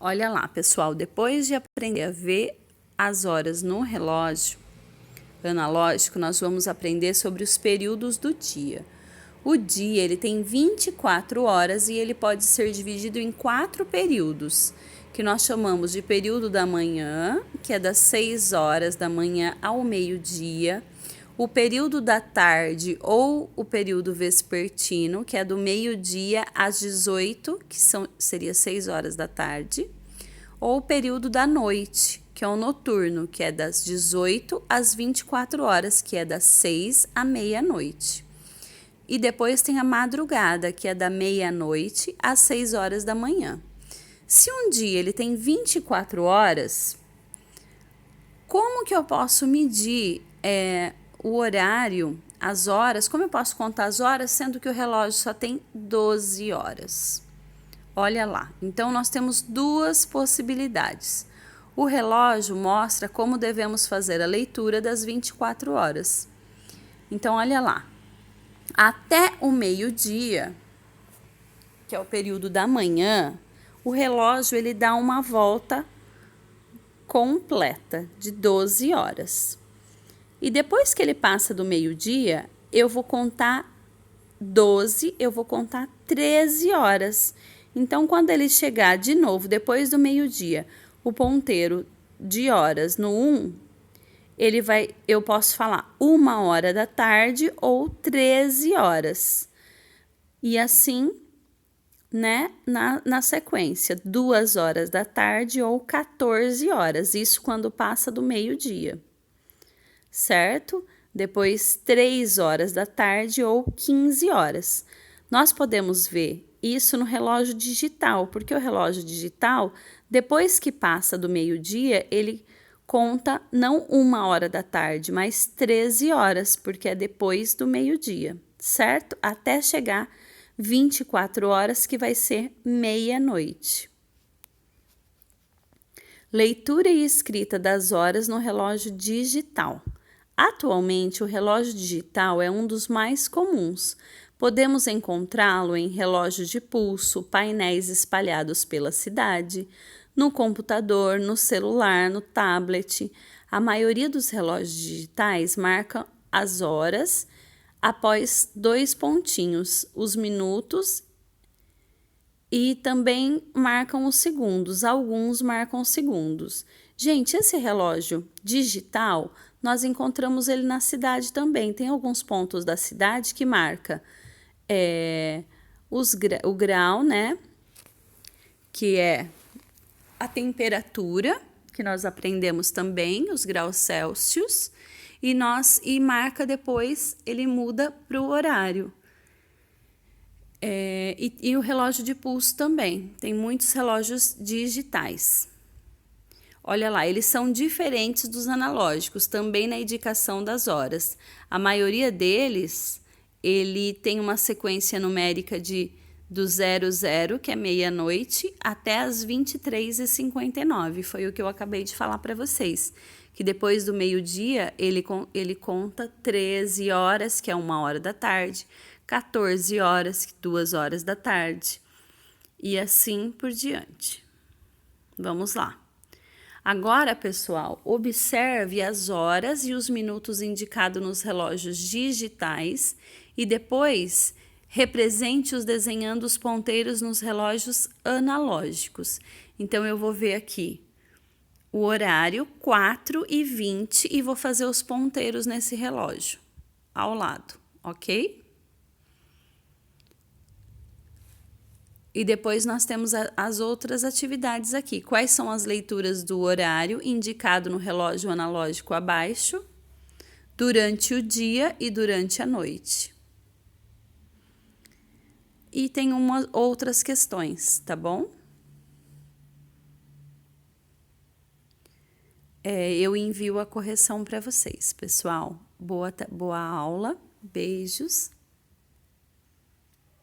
Olha lá, pessoal, depois de aprender a ver as horas no relógio analógico, nós vamos aprender sobre os períodos do dia. O dia ele tem 24 horas e ele pode ser dividido em 4 períodos, que nós chamamos de período da manhã, que é das 6 horas da manhã ao meio-dia, o período da tarde ou o período vespertino, que é do meio-dia às 18, seria 6 horas da tarde, ou o período da noite, que é o noturno, que é das 18 às 24 horas, que é das 6 à meia-noite. E depois tem a madrugada, que é da meia-noite às 6 horas da manhã. Se um dia ele tem 24 horas, como que eu posso medir o horário, as horas? Como eu posso contar as horas, sendo que o relógio só tem 12 horas? Olha lá, então nós temos duas possibilidades. O relógio mostra como devemos fazer a leitura das 24 horas. Então, olha lá, até o meio-dia, que é o período da manhã, o relógio ele dá uma volta completa de 12 horas. E depois que ele passa do meio-dia, eu vou contar 12, eu vou contar 13 horas. Então, quando ele chegar de novo, depois do meio-dia, o ponteiro de horas no 1, eu posso falar 1 hora da tarde ou 13 horas. E assim, né, na sequência, 2 horas da tarde ou 14 horas. Isso quando passa do meio-dia, certo? Depois, 3 horas da tarde ou 15 horas. Nós podemos ver isso no relógio digital, porque o relógio digital, depois que passa do meio-dia, ele conta não 1 hora da tarde, mas 13 horas, porque é depois do meio-dia, certo? Até chegar 24 horas, que vai ser meia-noite. Leitura e escrita das horas no relógio digital. Atualmente, o relógio digital é um dos mais comuns. Podemos encontrá-lo em relógios de pulso, painéis espalhados pela cidade, no computador, no celular, no tablet. A maioria dos relógios digitais marca as horas após 2 pontinhos, os minutos, e também marcam os segundos, alguns marcam os segundos. Gente, esse relógio digital, nós encontramos ele na cidade também. Tem alguns pontos da cidade que marca o grau, né? Que é a temperatura, que nós aprendemos também, os graus Celsius, e marca depois, ele muda para o horário. E o relógio de pulso também. Tem muitos relógios digitais. Olha lá, eles são diferentes dos analógicos, também na indicação das horas. A maioria deles, ele tem uma sequência numérica do 00, que é meia-noite, até as 23h59. Foi o que eu acabei de falar para vocês. Que depois do meio-dia, ele conta 13 horas, que é 1 hora da tarde, 14 horas, 2 horas da tarde, e assim por diante. Vamos lá. Agora, pessoal, observe as horas e os minutos indicados nos relógios digitais e depois represente-os desenhando os ponteiros nos relógios analógicos. Então, eu vou ver aqui o horário 4h20 e vou fazer os ponteiros nesse relógio ao lado, ok? E depois nós temos as outras atividades aqui. Quais são as leituras do horário indicado no relógio analógico abaixo, durante o dia e durante a noite. E tem outras questões, tá bom? Eu envio a correção para vocês, pessoal. Boa aula, beijos.